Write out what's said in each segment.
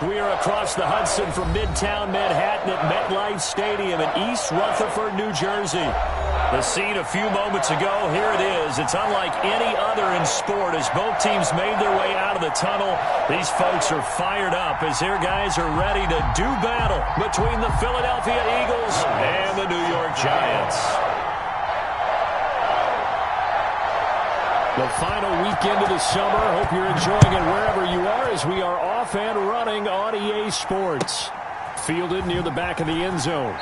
We are across the Hudson from Midtown Manhattan at MetLife Stadium in East Rutherford, New Jersey. The scene a few moments ago, here it is. It's unlike any other in sport as both teams made their way out of the tunnel. These folks are fired up as their guys are ready to do battle between the Philadelphia Eagles and the New York Giants. The final weekend of the summer. Hope you're enjoying it wherever you are as we are off and running on EA Sports. Fielded near the back of the end zone.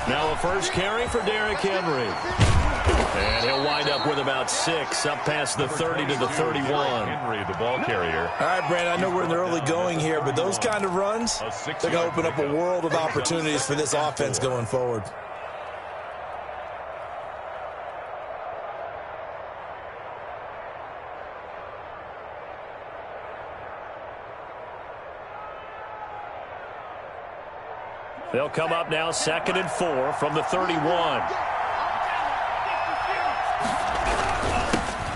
Now a first carry for Derrick Henry. And he'll wind up with about 6, up past the 30 to the 31. Henry, the ball carrier. All right, Brandon, I know we're in the early going here, but those kind of runs, they're going to open up a world of opportunities for this offense going forward. They'll come up now 2nd and 4 from the 31.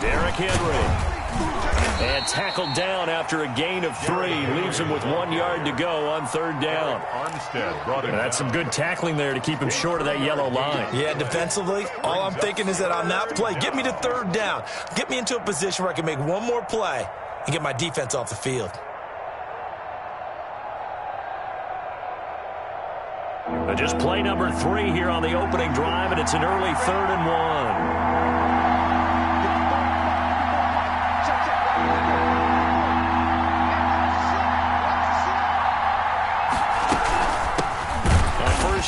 Derrick Henry. And tackled down after a gain of 3. Leaves him with 1 yard to go on 3rd down. That's some good tackling there to keep him short of that yellow line. Yeah, defensively, all I'm thinking is that on that play, get me to 3rd down. Get me into a position where I can make one more play and get my defense off the field. Just play number 3 here on the opening drive, and it's an early 3rd and 1.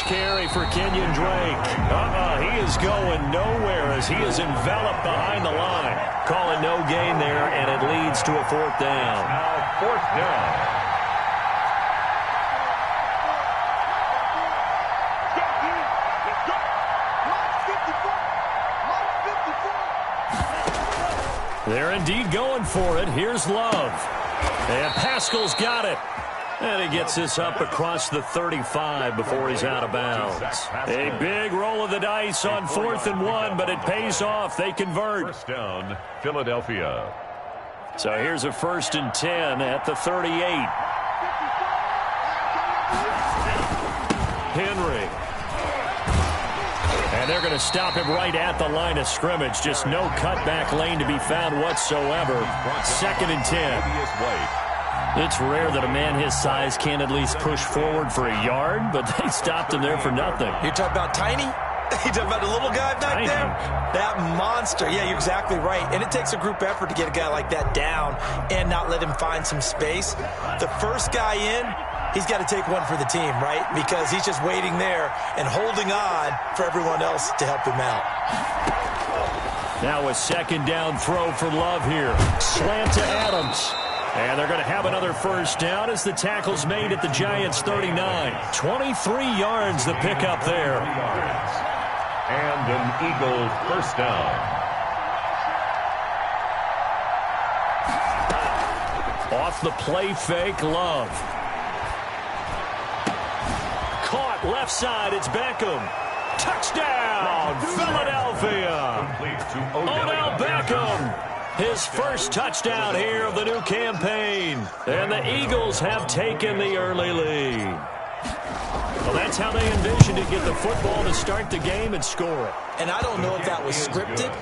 Carry for Kenyon Drake. He is going nowhere as he is enveloped behind the line. Calling no gain there, and it leads to a 4th down. Now 4th down. They're indeed going for it. Here's Love. And Pascal's got it. And he gets this up across the 35 before he's out of bounds. A big roll of the dice on 4th and 1, but it pays off. They convert. First down, Philadelphia. So here's a 1st and 10 at the 38. Henry. And they're going to stop him right at the line of scrimmage. Just no cutback lane to be found whatsoever. 2nd and 10. It's rare that a man his size can't at least push forward for a yard, but they stopped him there for nothing. You're talking about tiny? You talking about the little guy back there? That monster. Yeah, you're exactly right. And it takes a group effort to get a guy like that down and not let him find some space. The first guy in, he's got to take one for the team, right? Because he's just waiting there and holding on for everyone else to help him out. Now a 2nd down throw for Love here. Slant to Adams. And they're going to have another 1st down as the tackle's made at the Giants' 39. 23 yards the pickup there. And an Eagle 1st down. Off the play fake, Love. Caught left side, it's Beckham. Touchdown, Philadelphia. Odell Beckham. His first touchdown here of the new campaign. And the Eagles have taken the early lead. Well, that's how they envisioned to get the football to start the game and score it. And I don't know if that was scripted.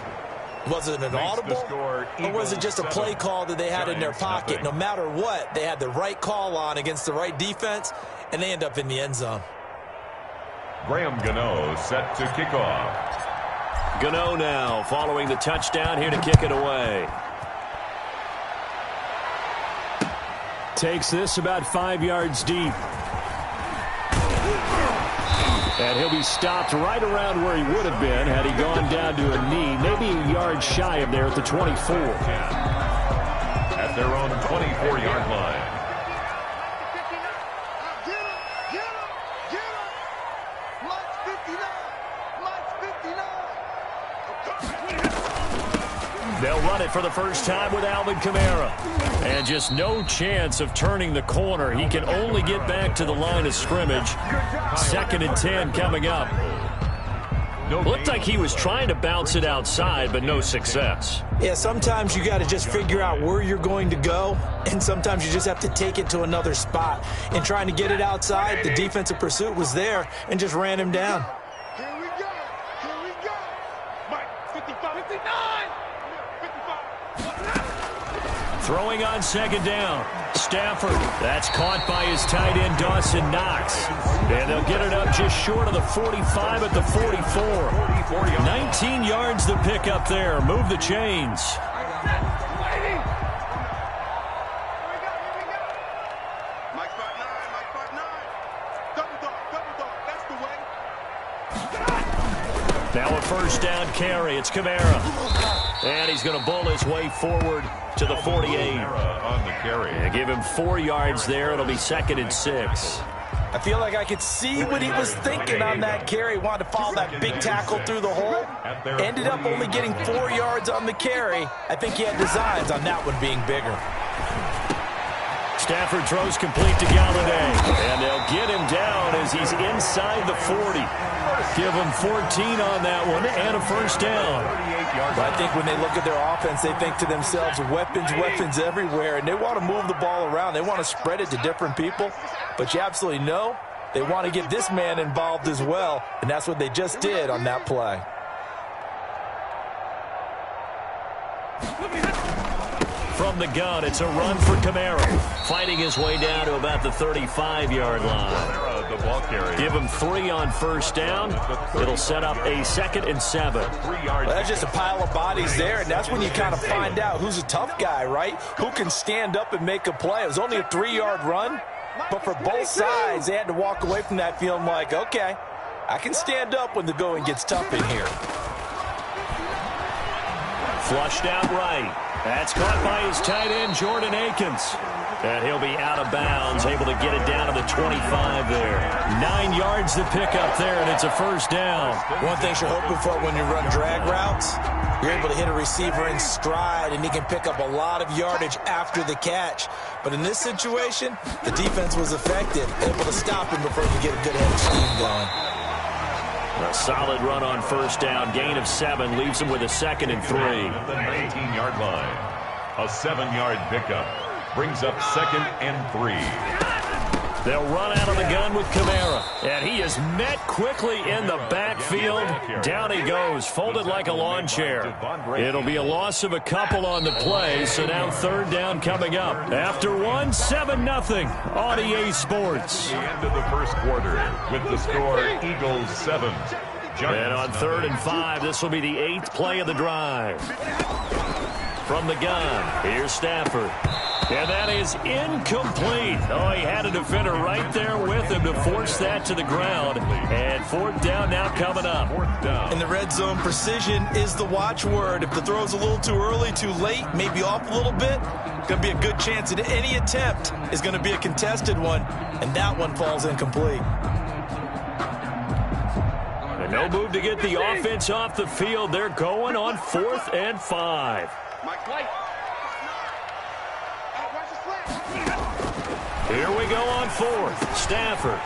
Was it an audible? Or was it just a play call that they had in their pocket? No matter what, they had the right call on against the right defense, and they end up in the end zone. Graham Gano set to kick off. Gano now following the touchdown here to kick it away. Takes this about 5 yards deep. And he'll be stopped right around where he would have been had he gone down to a knee, maybe a yard shy of there at the 24. At their own 24-yard line. They'll run it for the first time with Alvin Kamara. And just no chance of turning the corner. He can only get back to the line of scrimmage. 2nd and 10 coming up. Looked like he was trying to bounce it outside, but no success. Yeah, sometimes you got to just figure out where you're going to go, and sometimes you just have to take it to another spot. And trying to get it outside, the defensive pursuit was there and just ran him down. Here we go. Here we go. Mike, 55, 59. Throwing on 2nd down. Stafford. That's caught by his tight end, Dawson Knox. And they'll get it up just short of the 45 at the 44. 19 yards to pick up there. Move the chains. Now a first down carry. It's Kamara. And he's going to bull his way forward to the 48. On the carry. And give him 4 yards there. It'll be 2nd and 6. I feel like I could see what he was thinking on that carry. Wanted to follow that big tackle through the hole. Ended up only getting 4 yards on the carry. I think he had designs on that one being bigger. Stafford throws complete to Galladay. And they'll get him down as he's inside the 40. Give him 14 on that one and a first down. But I think when they look at their offense, they think to themselves, weapons, weapons everywhere. And they want to move the ball around. They want to spread it to different people. But you absolutely know they want to get this man involved as well. And that's what they just did on that play. From the gun, it's a run for Kamara. Fighting his way down to about the 35-yard line. The ball carry. Give him 3 on first down. It'll set up a 2nd and 7. Well, that's just a pile of bodies there, and that's when you kind of find out who's a tough guy, right? Who can stand up and make a play. It was only a 3-yard run, but for both sides, they had to walk away from that feeling like, okay, I can stand up when the going gets tough in here. Flushed out right. That's caught by his tight end, Jordan Akins. And he'll be out of bounds, able to get it down to the 25 there. 9 yards to pick up there, and it's a first down. One thing you're hoping for when you run drag routes, you're able to hit a receiver in stride, and he can pick up a lot of yardage after the catch. But in this situation, the defense was effective, able to stop him before he could get a good head of steam going. A solid run on first down. Gain of 7 leaves him with a 2nd and 3. At the 19-yard line. A 7-yard pickup. Brings up 2nd and 3. They'll run out of the gun with Kamara. And he is met quickly in the backfield. Down he goes, folded like a lawn chair. It'll be a loss of a couple on the play, so now 3rd down coming up. After 1, 7-0 on EA Sports. The end of the first quarter with the score Eagles 7. And on 3rd and 5, this will be the 8th play of the drive. From the gun, here's Stafford. And that is incomplete. Oh, he had a defender right there with him to force that to the ground. And 4th down now coming up. In the red zone, precision is the watchword. If the throw's a little too early, too late, maybe off a little bit, going to be a good chance that any attempt is going to be a contested one, and that one falls incomplete. And no move to get the offense off the field. They're going on 4th and 5. Here we go on 4th. Stafford.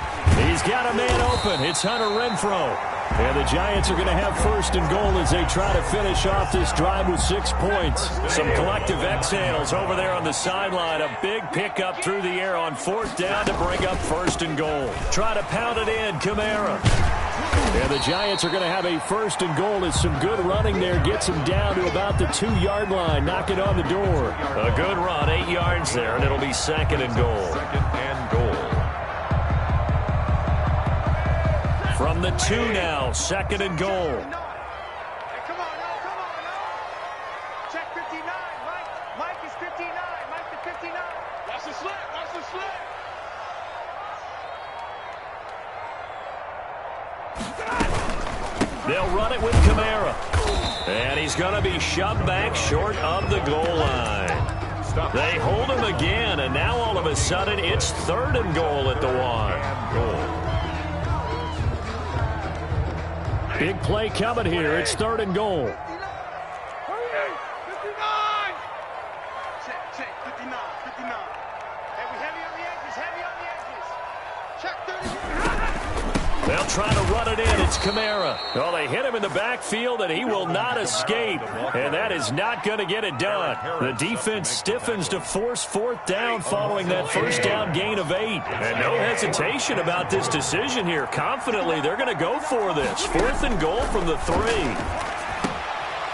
He's got a man open. It's Hunter Renfrow. And the Giants are going to have 1st and goal as they try to finish off this drive with 6 points. Some collective exhales over there on the sideline. A big pickup through the air on 4th down to bring up 1st and goal. Try to pound it in. Kamara. And the Giants are going to have a 1st and goal as some good running there gets them down to about the 2-yard line. Knock it on the door. A good run, 8 yards there, and it'll be 2nd and goal. 2nd and goal. From the 2 now, 2nd and goal. Hey, come on, check 59, Mike. Mike is 59. Mike to 59. Watch the slip. Watch the slip. They'll run it with Kamara. And he's going to be shoved back short of the goal line. They hold him again, and now all of a sudden it's 3rd and goal at the 1. Big play coming here. It's 3rd and goal. 59. Check, 59. Hey, we heavy on the edges. Check 30. They'll try to run it in. It's Kamara. Well, they hit him in the backfield, and he will not escape. And that is not going to get it done. The defense stiffens to force 4th down following that first down gain of 8. And no hesitation about this decision here. Confidently, they're going to go for this. 4th and goal from the 3.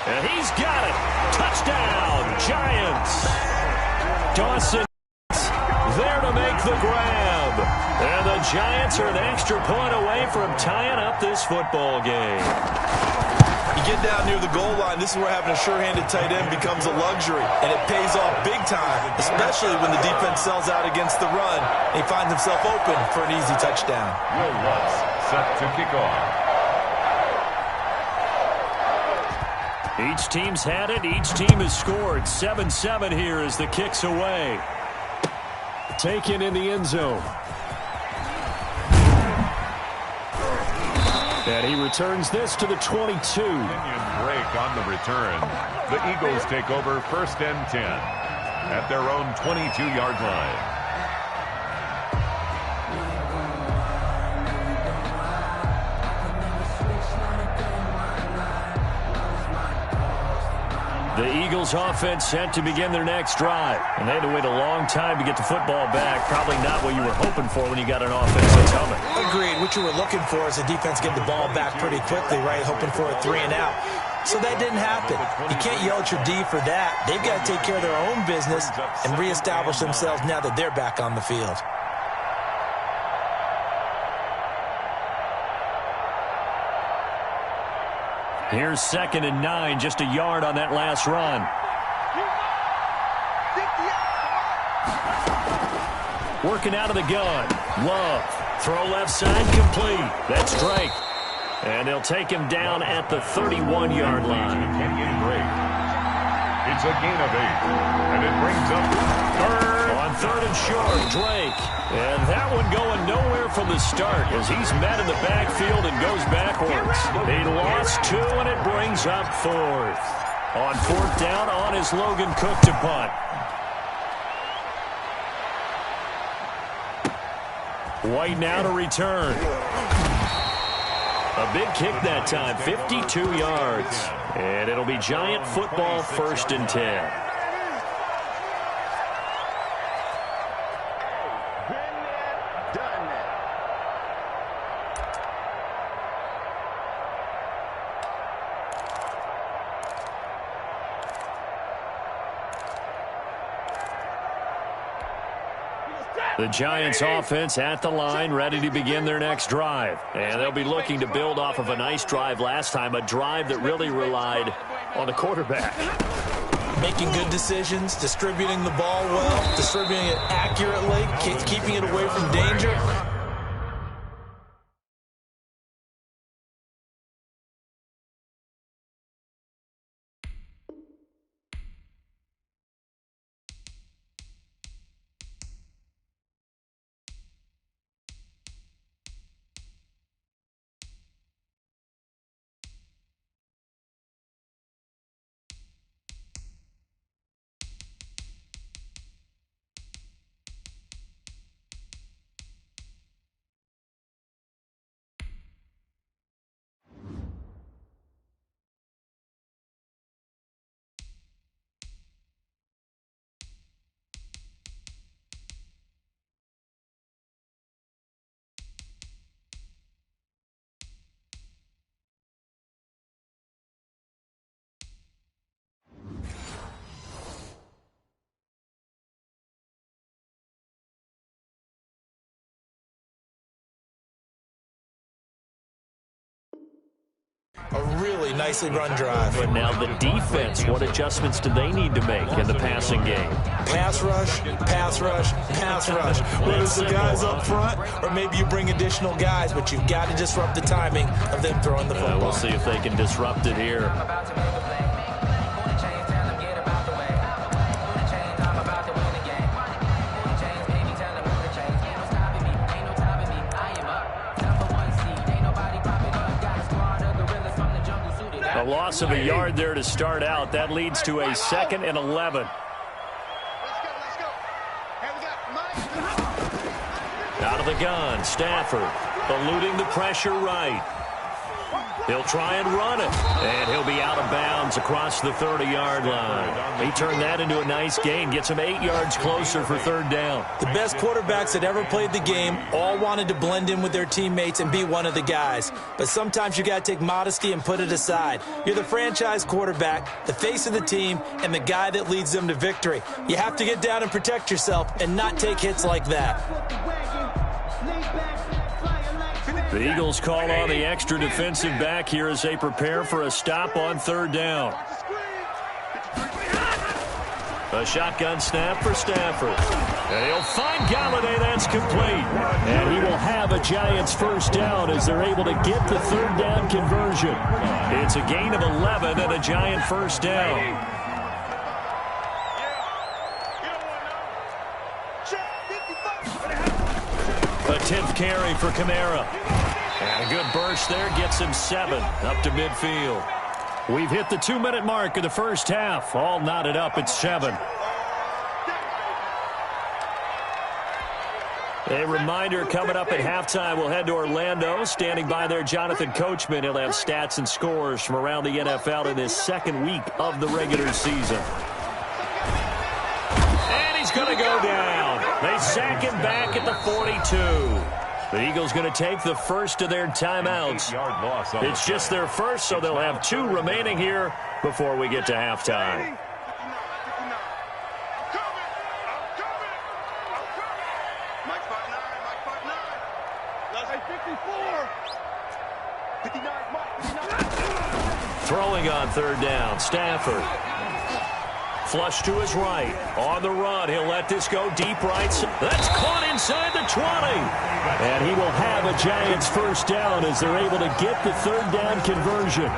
And he's got it. Touchdown, Giants. Dawson there to make the grab. And the Giants are an extra point away from tying up this football game. You get down near the goal line, this is where having a sure-handed tight end becomes a luxury. And it pays off big time, especially when the defense sells out against the run. And he finds himself open for an easy touchdown. Will Lutz set to kick off. Each team's had it. Each team has scored. 7-7 here as the kick's away. Taken in the end zone. And he returns this to the 22. Break on the return. The Eagles take over 1st and 10 at their own 22-yard line. The Eagles offense set to begin their next drive. And they had to wait a long time to get the football back. Probably not what you were hoping for when you got an offense that's humming. Agreed. What you were looking for is the defense get the ball back pretty quickly, right? Hoping for a 3 and out. So that didn't happen. You can't yell at your D for that. They've got to take care of their own business and reestablish themselves now that they're back on the field. Here's 2nd and 9, just a yard on that last run. Working out of the gun. Love. Throw left side, complete. That's Drake. And they'll take him down at the 31-yard line. It's a gain of 8. And it brings up third. On 3rd and short, Drake. And that one going nowhere from the start as he's met in the backfield and goes backwards. He lost 2, and it brings up 4th. On 4th down, on is Logan Cook to punt. White now to return. A big kick that time, 52 yards. And it'll be Giant football, 1st and 10. The Giants offense at the line, ready to begin their next drive. And they'll be looking to build off of a nice drive last time, a drive that really relied on the quarterback. Making good decisions, distributing the ball well, distributing it accurately, keeping it away from danger. A really nicely run drive. But now the defense, what adjustments do they need to make in the passing game? Pass rush, pass rush, pass rush. Whether it's the guys up front or maybe you bring additional guys, but you've got to disrupt the timing of them throwing the football. We'll see if they can disrupt it here. A loss of a yard there to start out. That leads to a 2nd and 11. Out of the gun, Stafford eluding the pressure right. He'll try and run it, and he'll be out of bounds across the 30-yard line. He turned that into a nice gain, gets him 8 yards closer for 3rd down. The best quarterbacks that ever played the game all wanted to blend in with their teammates and be one of the guys. But sometimes you got to take modesty and put it aside. You're the franchise quarterback, the face of the team, and the guy that leads them to victory. You have to get down and protect yourself and not take hits like that. The Eagles call on the extra defensive back here as they prepare for a stop on 3rd down. A shotgun snap for Stafford. And he'll find Galladay. That's complete. And he will have a Giants first down as they're able to get the third down conversion. It's a gain of 11 and a Giant first down. A 10th carry for Kamara. And a good burst there gets him 7 up to midfield. We've hit the 2-minute mark of the first half. All knotted up at 7. A reminder, coming up at halftime, we'll head to Orlando. Standing by there, Jonathan Coachman. He'll have stats and scores from around the NFL in his second week of the regular season. And he's going to go down. They sack him back at the 42. The Eagles going to take the first of their timeouts. It's just their first, so they'll have 2 remaining here before we get to halftime. Throwing on third down, Stafford. Flush to his right. On the run, he'll let this go deep right. That's caught inside the 20. And he will have a Giants first down as they're able to get the third down conversion.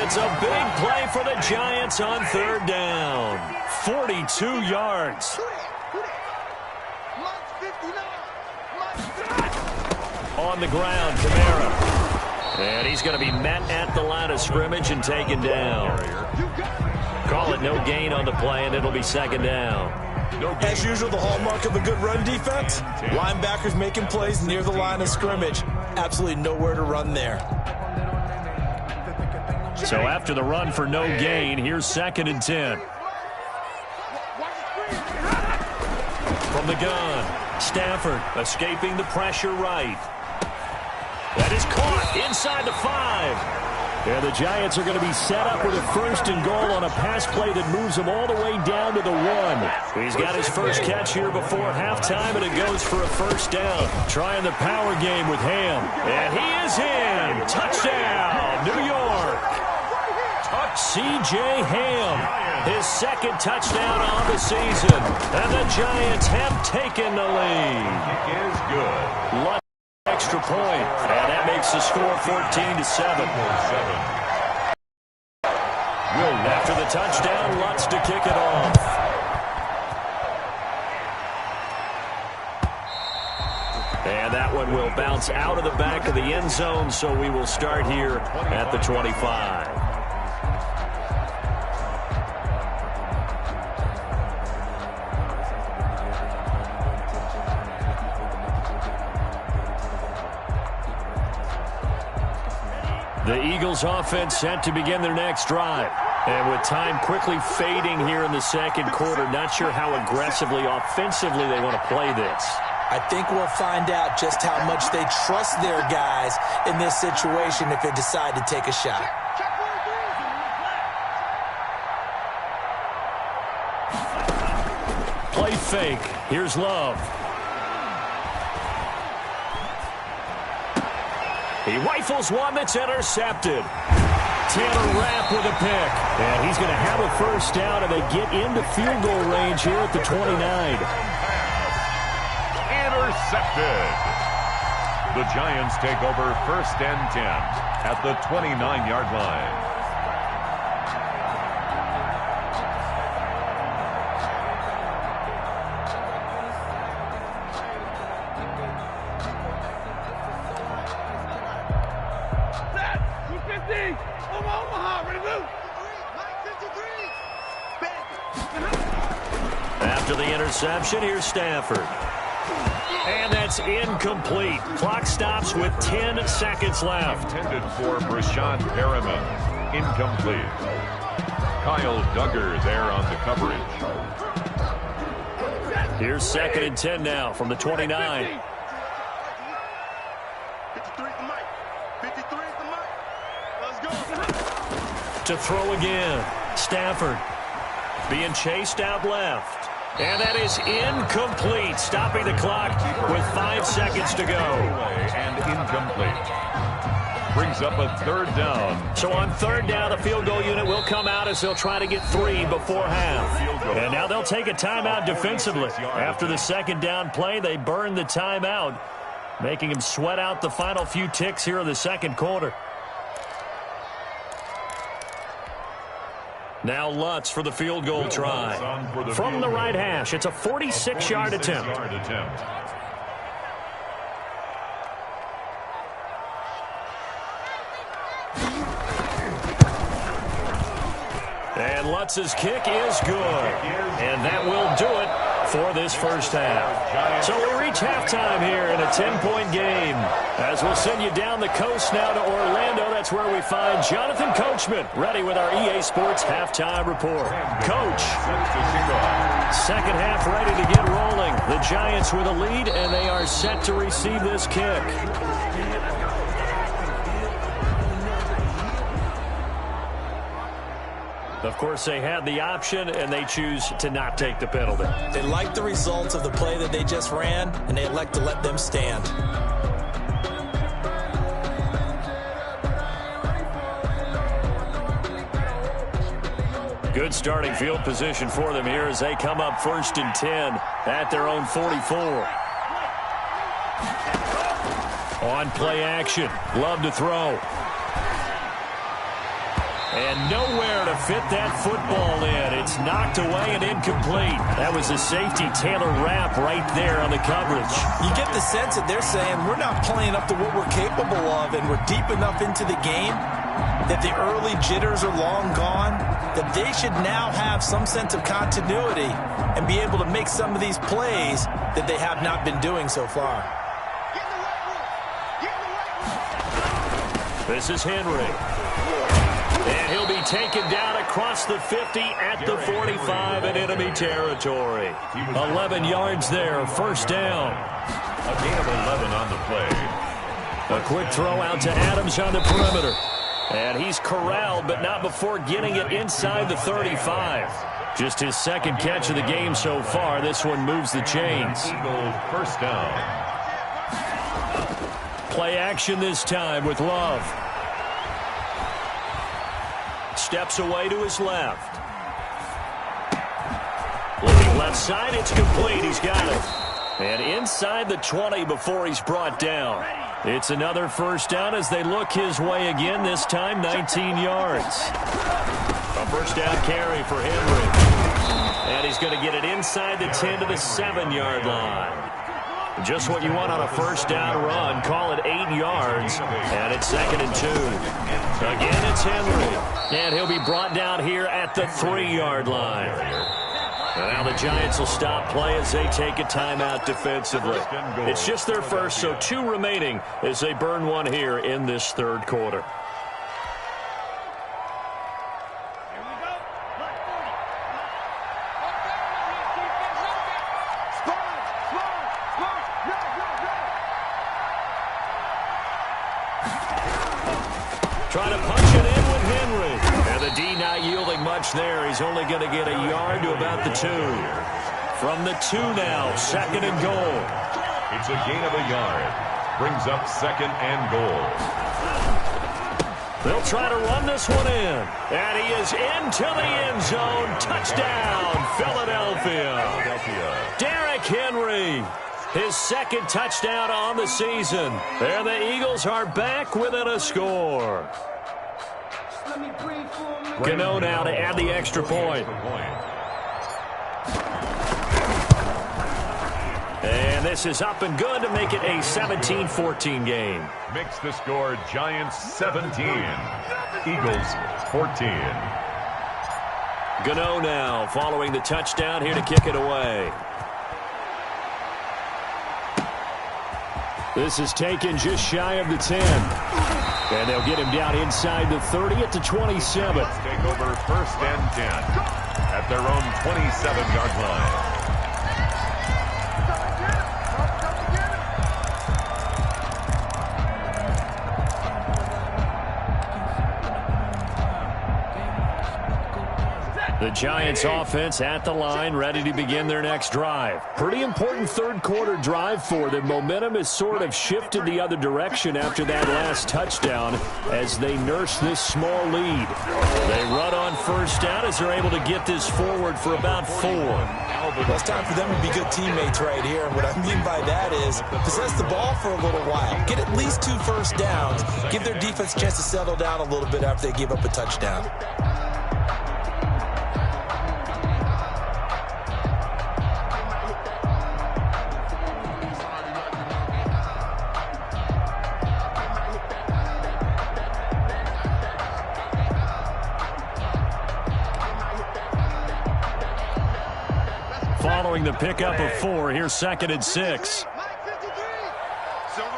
It's a big play for the Giants on third down. 42 yards. On the ground, Kamara. And he's going to be met at the line of scrimmage and taken down. Call it no gain on the play, and it'll be second down. As usual, the hallmark of a good run defense, linebackers making plays near the line of scrimmage. Absolutely nowhere to run there. So after the run for no gain, here's 2nd and 10. From the gun, Stafford escaping the pressure right. That is caught inside the 5. And the Giants are going to be set up with a 1st and goal on a pass play that moves them all the way down to the 1. He's got his first catch here before halftime, and it goes for a first down. Trying the power game with Ham. And he is in. Touchdown, New York. C.J. Ham, his 2nd touchdown on the season. And the Giants have taken the lead. It is good. Extra point, and that makes the score 14-7. After the touchdown, Lutz to kick it off. And that one will bounce out of the back of the end zone, so we will start here at the 25. The Eagles offense set to begin their next drive. And with time quickly fading here in the second quarter, not sure how aggressively, offensively they want to play this. I think we'll find out just how much they trust their guys in this situation if they decide to take a shot. Play fake. Here's Love. He rifles one that's intercepted. Taylor Rapp with a pick. And he's going to have a first down, and they get into field goal range here at the 29. Intercepted. The Giants take over 1st and 10 at the 29-yard line. After the interception, here's Stafford. And that's incomplete. Clock stops with 10 seconds left. Intended for Brashad Perriman. Incomplete. Kyle Duggar there on the coverage. Here's 2nd and 10 now from the 29. 53 is the mic. 53 is the mic. Let's go. To throw again. Stafford being chased out left. And that is incomplete, stopping the clock with 5 seconds to go. And incomplete. brings up a third down. So on third down, the field goal unit will come out as they'll try to get 3 before half. And now they'll take a timeout defensively. After the second down play, they burn the timeout, making him sweat out the final few ticks here in the second quarter. Now Lutz for the field goal try. From the right hash, it's a 46-yard attempt. And Lutz's kick is good. And that will do it for this first half. So we reach halftime here in a 10-point game. As we'll send you down the coast now to Orlando, that's where we find Jonathan Coachman, ready with our EA Sports halftime report. Coach, second half ready to get rolling. The Giants with a lead, and they are set to receive this kick. Of course, they had the option, and they choose to not take the penalty. They like the results of the play that they just ran, and they elect to let them stand. Good starting field position for them here as they come up 1st and 10 at their own 44. On play action, Love to throw. And nowhere to fit that football in. It's knocked away and incomplete. That was a safety Taylor Rapp right there on the coverage. You get the sense that they're saying we're not playing up to what we're capable of, and we're deep enough into the game that the early jitters are long gone, that they should now have some sense of continuity and be able to make some of these plays that they have not been doing so far. This is Henry. And he'll be taken down across the 50 at the 45 in enemy territory. 11 yards there, first down. A gain of 11 on the play. A quick throw out to Adams on the perimeter. And he's corralled, but not before getting it inside the 35. Just his second catch of the game so far. This one moves the chains. Eagles first down. Play action this time with Love. Steps away to his left. Looking left side, it's complete. He's got it. And inside the 20 before he's brought down. It's another first down as they look his way again, this time 19 yards. A first down carry for Henry. And he's going to get it inside the 10 to the 7-yard line. Just what you want on a first down run. Call it 8 yards. And it's 2nd and 2. Again, it's Henry. And he'll be brought down here at the 3-yard line. And now the Giants will stop play as they take a timeout defensively. It's just their first, so 2 remaining as they burn one here in this third quarter. Trying to punch it in with Henry. And the D not yielding much there. He's only going to get a yard to about the 2. From the 2 now, 2nd and goal. It's a gain of a yard. Brings up 2nd and goal. They'll try to run this one in. And he is into the end zone. Touchdown, Philadelphia. Derrick Henry. His 2nd touchdown on the season. There the Eagles are back within a score. Gano now to add the extra point. And this is up and good to make it a 17-14 game. Makes the score Giants 17, Eagles 14. Gano now following the touchdown here to kick it away. This is taken just shy of the 10. And they'll get him down inside the 30 at the 27. Let's take over 1st and 10 at their own 27-yard line. The Giants offense at the line, ready to begin their next drive. Pretty important third quarter drive for them. Momentum has sort of shifted the other direction after that last touchdown as they nurse this small lead. They run on first down as they're able to get this forward for about 4. Well, it's time for them to be good teammates right here. And what I mean by that is possess the ball for a little while. Get at least 2 first downs. Give their defense a chance to settle down a little bit after they give up a touchdown. Following the pickup of 4, here's 2nd and 6. Mike, 53. Silver.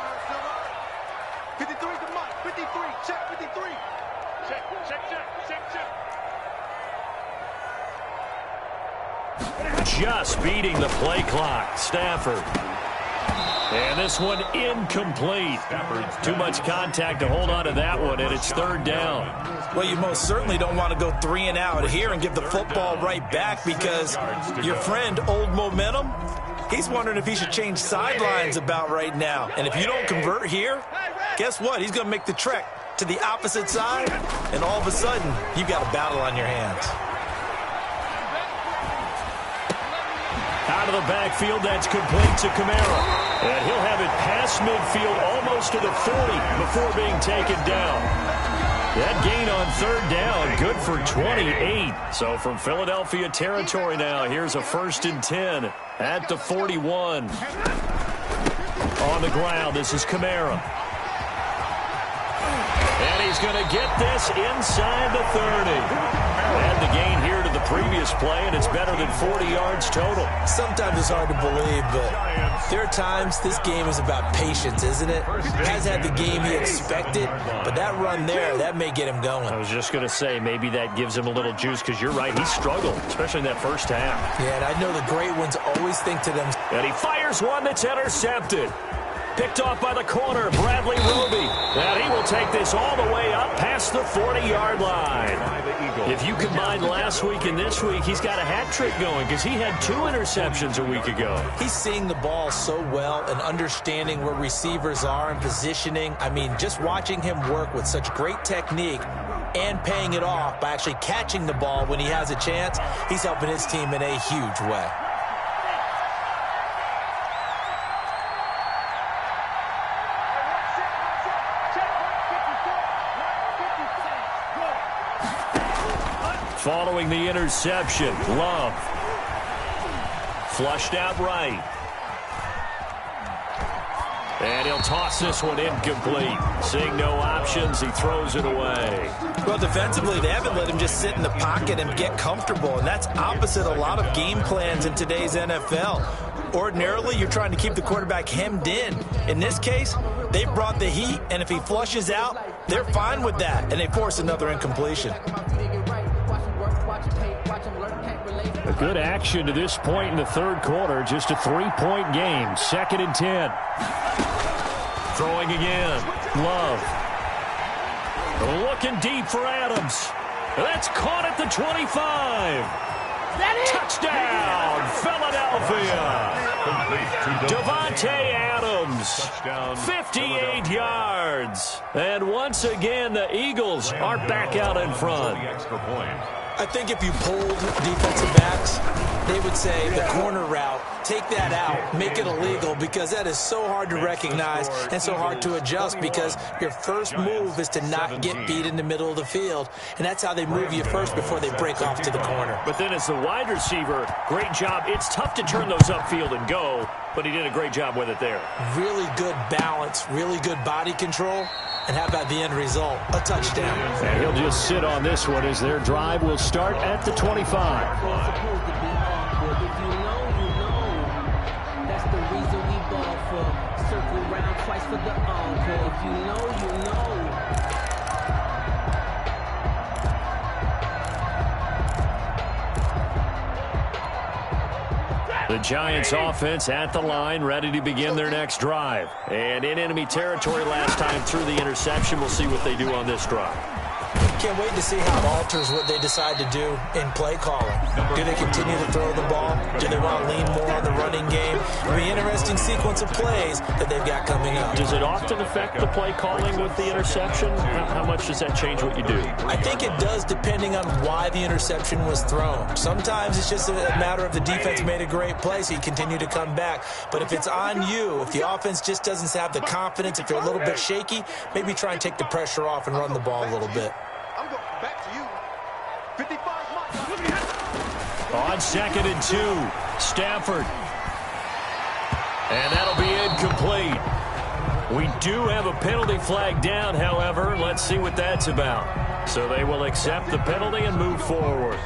53 to Mike. 53. Check 53. Check. Just beating the play clock. Stafford. And this one incomplete. Too much contact to hold on to that one, and it's 3rd down. Well, you most certainly don't want to go 3 and out here and give the football right back because your friend, Old Momentum, he's wondering if he should change sidelines about right now. And if you don't convert here, guess what? He's going to make the trek to the opposite side, and all of a sudden, you've got a battle on your hands. Out of the backfield, that's complete to Kamara. And he'll have it past midfield almost to the 40 before being taken down. That gain on 3rd down, good for 28. So from Philadelphia territory now, here's a 1st and 10 at the 41. On the ground, this is Kamara. And he's going to get this inside the 30. And the gain here to the previous play, and it's better than 40 yards total. Sometimes it's hard to believe, but there are times this game is about patience, isn't it? He has had the game he expected, but that run there, that may get him going. I was just going to say, maybe that gives him a little juice, because you're right, he struggled, especially in that first half. Yeah, and I know the great ones always think to them. And he fires one that's intercepted. Picked off by the corner, Bradley Roby. And he will take this all the way up past the 40-yard line. If you combine last week and this week, he's got a hat trick going because he had 2 interceptions a week ago. He's seeing the ball so well and understanding where receivers are and positioning. I mean, just watching him work with such great technique and paying it off by actually catching the ball when he has a chance, he's helping his team in a huge way. Following the interception, Love. Flushed out right. And he'll toss this one incomplete. Seeing no options, he throws it away. Well, defensively, they haven't let him just sit in the pocket and get comfortable, and that's opposite a lot of game plans in today's NFL. Ordinarily, you're trying to keep the quarterback hemmed in. In this case, they brought the heat, and if he flushes out, they're fine with that, and they force another incompletion. A good action to this point in the 3rd quarter. Just a 3-point game. 2nd and 10. Throwing again. Love. Looking deep for Adams. That's caught at the 25. Touchdown, Philadelphia. Devontae Adams, 58 yards. And once again, the Eagles are back out in front. I think if you polled defensive backs, they would say the corner route, take that out, make it illegal, because that is so hard to recognize and so hard to adjust because your first move is to not get beat in the middle of the field, and that's how they move you first before they break off to the corner. But then as the wide receiver, great job. It's tough to turn those upfield and go, but he did a great job with it there. Really good balance, really good body control. And how about the end result? A touchdown. And he'll just sit on this one as their drive will start at the 25. That's the reason we ball for. Circle round twice for the encore. If you know, you know. The Giants offense at the line, ready to begin their next drive. And in enemy territory last time through the interception. We'll see what they do on this drive. can't wait to see how it alters what they decide to do in play calling. Do they continue to throw the ball? Do they want to lean more on the running game? It'll be an interesting sequence of plays that they've got coming up. Does it often affect the play calling with the interception? How much does that change what you do? I think it does, depending on why the interception was thrown. Sometimes it's just a matter of the defense made a great play, so you continue to come back. But if it's on you, if the offense just doesn't have the confidence, if you're a little bit shaky, maybe try and take the pressure off and run the ball a little bit. I'm going back to you. 55 miles. On 2nd and 2, Stafford. And that'll be incomplete. We do have a penalty flag down, however. Let's see what that's about. So they will accept the penalty and move forward.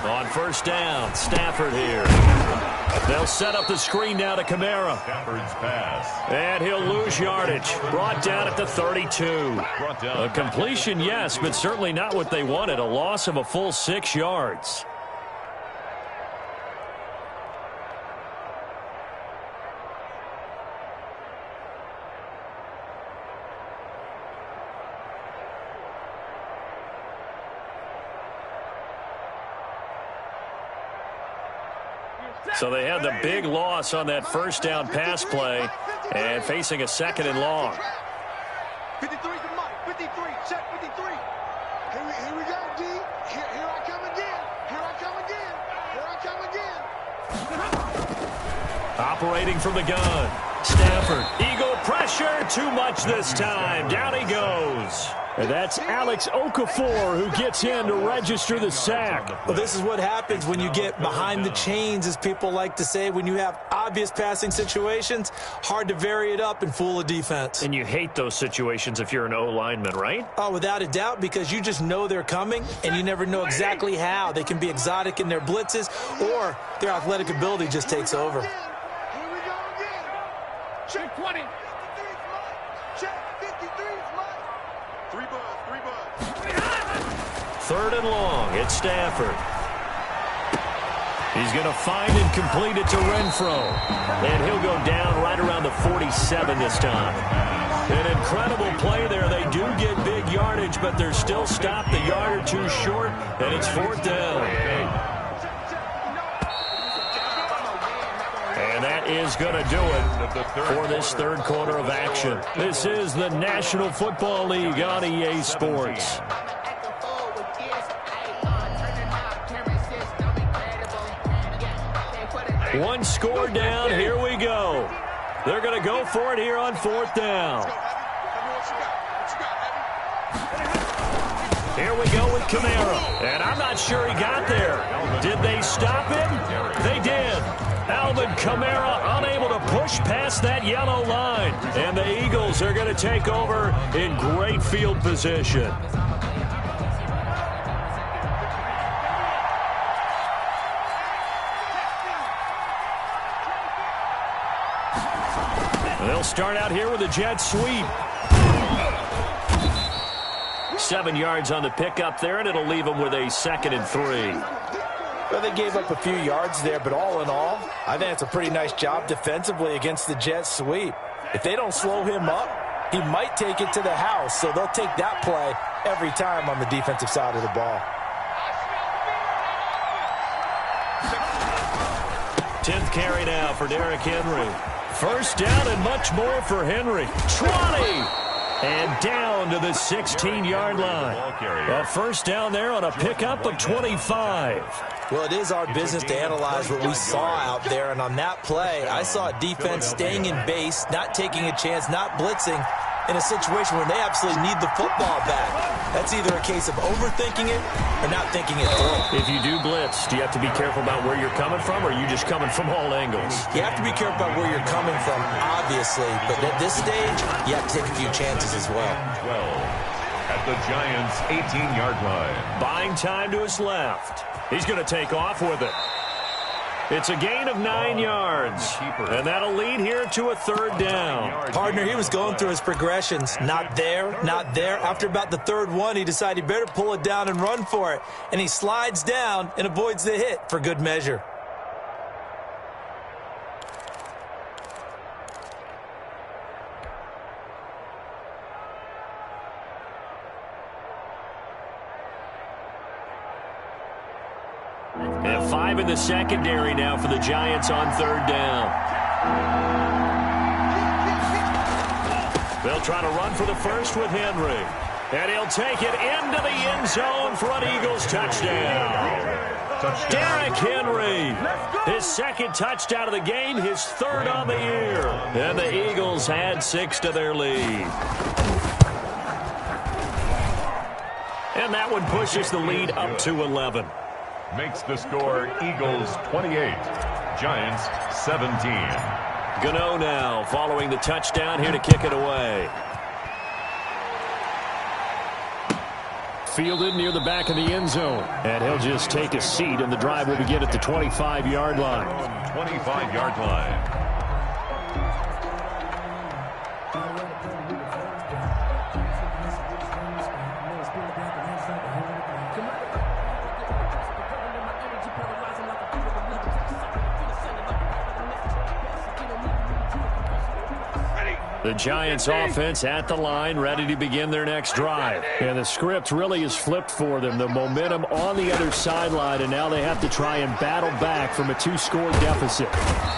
On 1st down, Stafford here. They'll set up the screen now to Kamara. Stafford's pass. And he'll lose yardage. Brought down at the 32. A completion, yes, but certainly not what they wanted. A loss of a full 6 yards. So they had the big loss on that 1st down pass play and facing a 2nd and long. 53 to Mike. 53. Check 53. Here we go, D. Here I come again. Here I come again. Here I come again. Operating from the gun. Stafford. Eagle pressure. Too much this time. Down he goes. And that's Alex Okafor who gets in to register the sack. Well, this is what happens when you get behind the chains, as people like to say. When you have obvious passing situations, hard to vary it up and fool a defense. And you hate those situations if you're an O-lineman, right? Oh, without a doubt, because you just know they're coming, and you never know exactly how. They can be exotic in their blitzes, or their athletic ability just takes over. Here we go again. Check 20. Check 53's Mike. 3 buzz. 3rd and long. It's Stafford. He's going to find and complete it to Renfro. And he'll go down right around the 47 this time. An incredible play there. They do get big yardage, but they're still stopped a yard or two short, and it's 4th down. And that is going to do it for this 3rd quarter of action. This is the National Football League on EA Sports. One score down. Here we go. They're going to go for it here on 4th down. Here we go with Kamara. And I'm not sure he got there. Did they stop him? They did. Alvin Kamara unable to push past that yellow line. And the Eagles are going to take over in great field position. They'll start out here with a jet sweep. 7 yards on the pickup there, and it'll leave them with a 2nd and 3. Well, they gave up a few yards there, but all in all, I think it's a pretty nice job defensively against the jet sweep. If they don't slow him up, he might take it to the house, so they'll take that play every time on the defensive side of the ball. 10th carry now for Derrick Henry. 1st down and much more for Henry. 20! And down to the 16-yard line. A 1st down there on a pickup of 25. Well, it is our business to analyze what we saw out there, and on that play, I saw a defense staying in base, not taking a chance, not blitzing, in a situation where they absolutely need the football back. That's either a case of overthinking it or not thinking it through. If you do blitz, do you have to be careful about where you're coming from, or are you just coming from all angles? You have to be careful about where you're coming from, obviously, but at this stage, you have to take a few chances as well. 12 at at the Giants' 18-yard line. Buying time to his left. He's going to take off with it. It's a gain of 9 yards, and that'll lead here to a third down. Partner, he was going through his progressions. Not there, not there. After about the third one, he decided he better pull it down and run for it. And he slides down and avoids the hit for good measure. And 5 in the secondary now for the Giants on third down. They'll try to run for the first with Henry. And he'll take it into the end zone for an Eagles touchdown. Derrick Henry, his second touchdown of the game, his third on the year. And the Eagles add 6 to their lead. And that one pushes the lead up to 11. Makes the score Eagles 28, Giants 17. Gano now following the touchdown here to kick it away. Fielded near the back of the end zone. And he'll just take a seat, and the drive will begin at the 25-yard line. 25-yard line. The Giants offense at the line, ready to begin their next drive. And the script really is flipped for them. The momentum on the other sideline, and now they have to try and battle back from a 2-score deficit.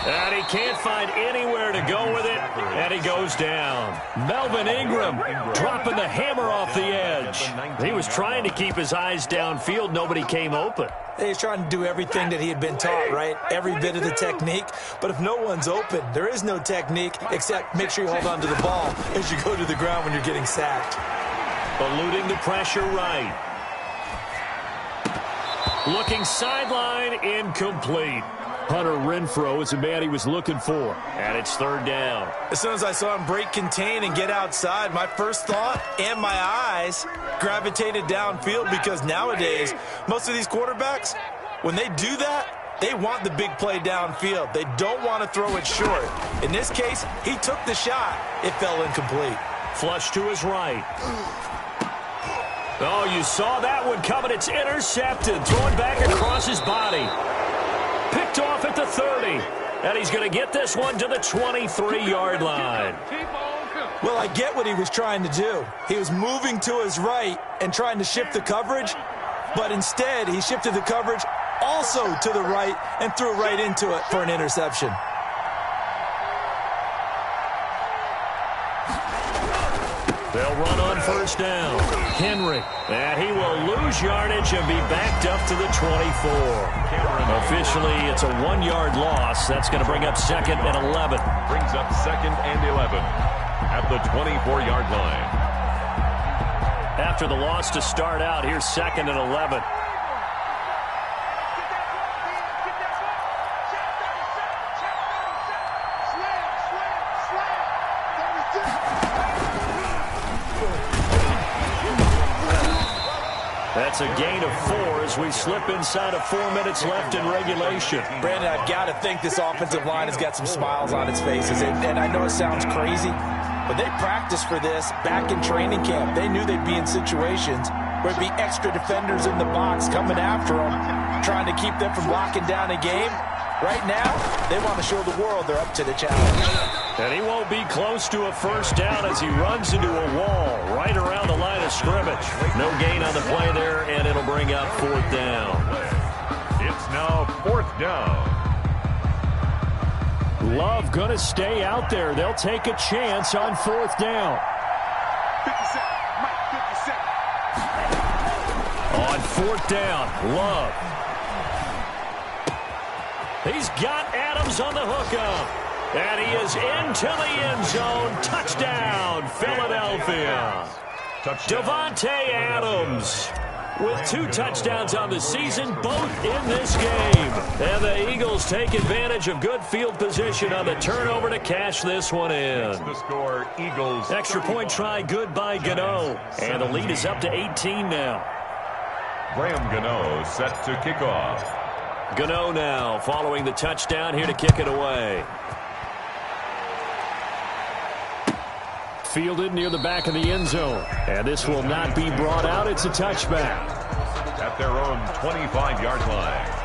And he can't find anywhere to go with it, and he goes down. Melvin Ingram dropping the hammer off the edge. He was trying to keep his eyes downfield. Nobody came open. He's trying to do everything that he had been taught, right? Every bit of the technique. But if no one's open, there is no technique except make sure you hold on to the ball as you go to the ground when you're getting sacked. Eluding the pressure right. Looking sideline, incomplete. Hunter Renfrow is the man he was looking for. And it's third down. As soon as I saw him break contain and get outside, my first thought and my eyes gravitated downfield, because nowadays, most of these quarterbacks, when they do that, they want the big play downfield. They don't want to throw it short. In this case, he took the shot. It fell incomplete. Flush to his right. Oh, you saw that one coming. It's intercepted. Thrown back across his body. Picked off at the 30. And he's going to get this one to the 23-yard line. Well, I get what he was trying to do. He was moving to his right and trying to shift the coverage, but instead he shifted the coverage also to the right and threw right into it for an interception. They'll run on first down. Henry, and he will lose yardage and be backed up to the 24. Officially, it's a 1-yard loss. That's going to bring up second and 11. Brings up second and 11 at the 24-yard line. After the loss to start out, here's second and 11. That's a gain of 4 as we slip inside of 4 minutes left in regulation. Brandon, I've got to think this offensive line has got some smiles on its faces. And I know it sounds crazy, but they practiced for this back in training camp. They knew they'd be in situations where there'd be extra defenders in the box coming after them, trying to keep them from locking down a game. Right now, they want to show the world they're up to the challenge. And he won't be close to a first down as he runs into a wall right around the line of scrimmage. No gain on the play there, and it'll bring up fourth down. It's now fourth down. Love going to stay out there. They'll take a chance on fourth down. 50 seconds. Mike, 50 seconds. On fourth down, Love. He's got Adams on the hookup. And he is into the end zone. Touchdown, Philadelphia. Touchdown. Davante Adams. with 2 touchdowns on the season, both in this game. And the Eagles take advantage of good field position on the turnover to cash this one in. The score, Eagles. Extra point try good by Gano. And the lead is up to 18 now. Graham Gano set to kick off. Gano now following the touchdown here to kick it away. Fielded near the back of the end zone. And this will not be brought out. It's a touchback. At their own 25-yard line.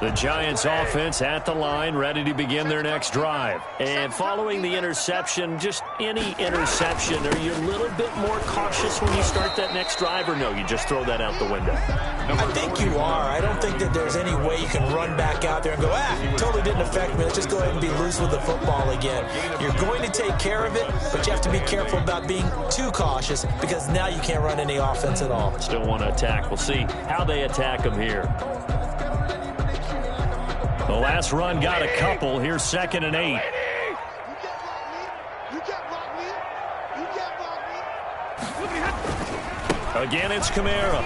The Giants offense at the line, ready to begin their next drive. And following the interception, just any interception, are you a little bit more cautious when you start that next drive, or no, you just throw that out the window? I think you are. I don't think that there's any way you can run back out there and go, totally didn't affect me. Let's just go ahead and be loose with the football again. You're going to take care of it, but you have to be careful about being too cautious because now you can't run any offense at all. Still want to attack. We'll see how they attack them here. The last run got a couple. Here's 2nd and 8. Again, it's Kamara.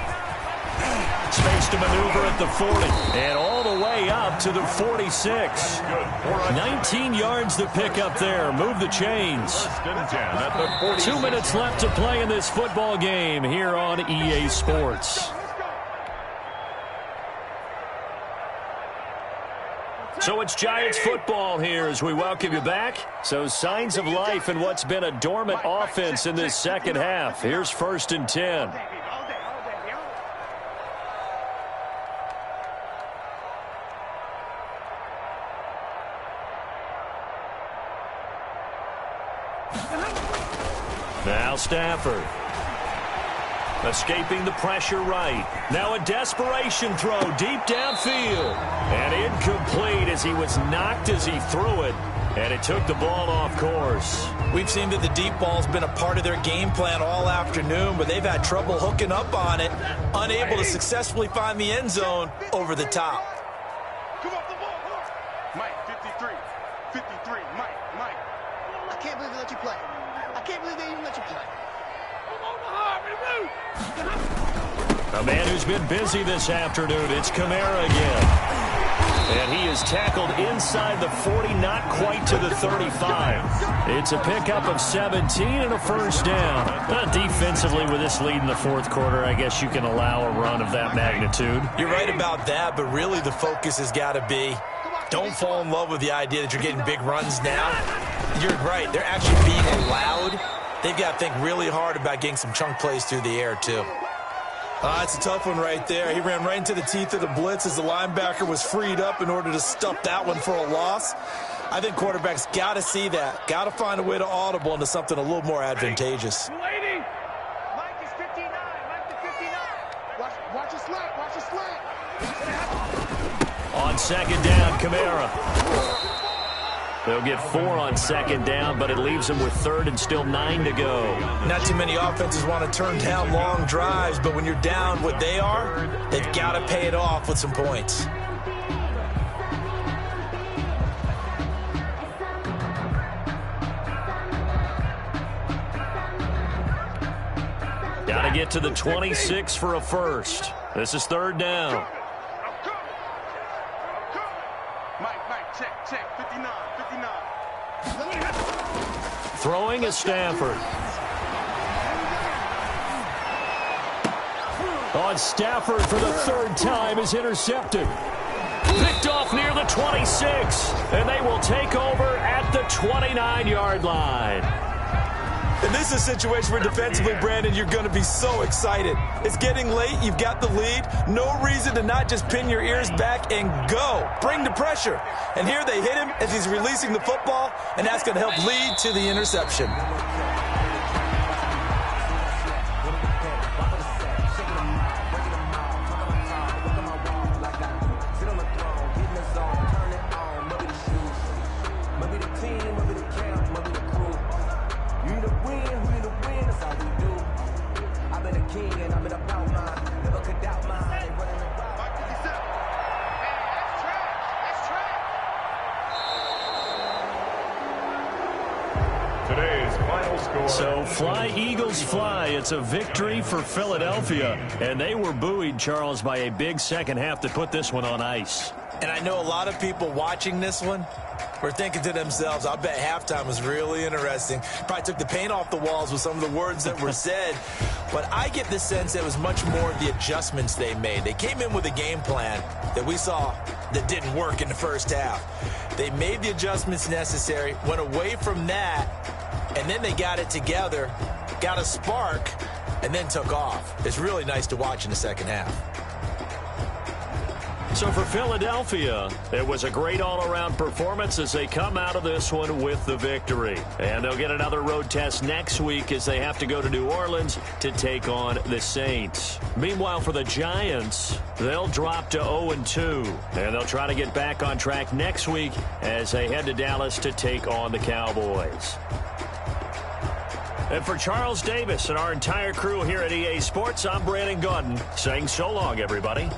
Space to maneuver at the 40. And all the way up to the 46. 19 yards to pick up there. Move the chains. 2 minutes left to play in this football game here on EA Sports. So it's Giants football here as we welcome you back. So signs of life in what's been a dormant offense in this second half. Here's 1st and 10. Now Stafford. Escaping the pressure right. Now a desperation throw deep downfield. And incomplete as he was knocked as he threw it. And it took the ball off course. We've seen that the deep ball's been a part of their game plan all afternoon, but they've had trouble hooking up on it. Unable to successfully find the end zone over the top. Come off the ball. Mike, 53. 53. Mike. I can't believe they let you play. I can't believe they even let you play. A man who's been busy this afternoon. It's Kamara again. And he is tackled inside the 40, not quite to the 35. It's a pickup of 17 and a 1st down. Defensively, with this lead in the 4th quarter, I guess you can allow a run of that magnitude. You're right about that, but really the focus has got to be don't fall in love with the idea that you're getting big runs now. You're right. They're actually being allowed. They've got to think really hard about getting some chunk plays through the air, too. It's a tough one right there. He ran right into the teeth of the blitz as the linebacker was freed up in order to stuff that one for a loss. I think quarterbacks got to see that. Got to find a way to audible into something a little more advantageous. Mike is 59. Mike is 59. Watch the slant. Watch the slant. On 2nd down, Kamara. They'll get 4 on 2nd down, but it leaves them with 3rd and still 9 to go. Not too many offenses want to turn down long drives, but when you're down what they are, they've got to pay it off with some points. Got to get to the 26 for a 1st. This is 3rd down. Mike, check. 59. Throwing is Stafford. On Stafford for the 3rd time is intercepted. Picked off near the 26, and they will take over at the 29-yard line. And this is a situation where defensively, Brandon, you're going to be so excited. It's getting late. You've got the lead. No reason to not just pin your ears back and go. Bring the pressure. And here they hit him as he's releasing the football, and that's going to help lead to the interception. Mike 57. Hey, that's trash. score. So fly, Eagles, fly. It's a victory for Philadelphia. And they were buoyed, Charles, by a big second half to put this one on ice. And I know a lot of people watching this one were thinking to themselves, I bet halftime was really interesting. Probably took the paint off the walls with some of the words that were said. But I get the sense that it was much more the adjustments they made. They came in with a game plan that we saw that didn't work in the first half. They made the adjustments necessary, went away from that, and then they got it together, got a spark, and then took off. It's really nice to watch in the second half. So for Philadelphia, it was a great all-around performance as they come out of this one with the victory. And they'll get another road test next week as they have to go to New Orleans to take on the Saints. Meanwhile, for the Giants, they'll drop to 0-2. And they'll try to get back on track next week as they head to Dallas to take on the Cowboys. And for Charles Davis and our entire crew here at EA Sports, I'm Brandon Gaudin saying so long, everybody.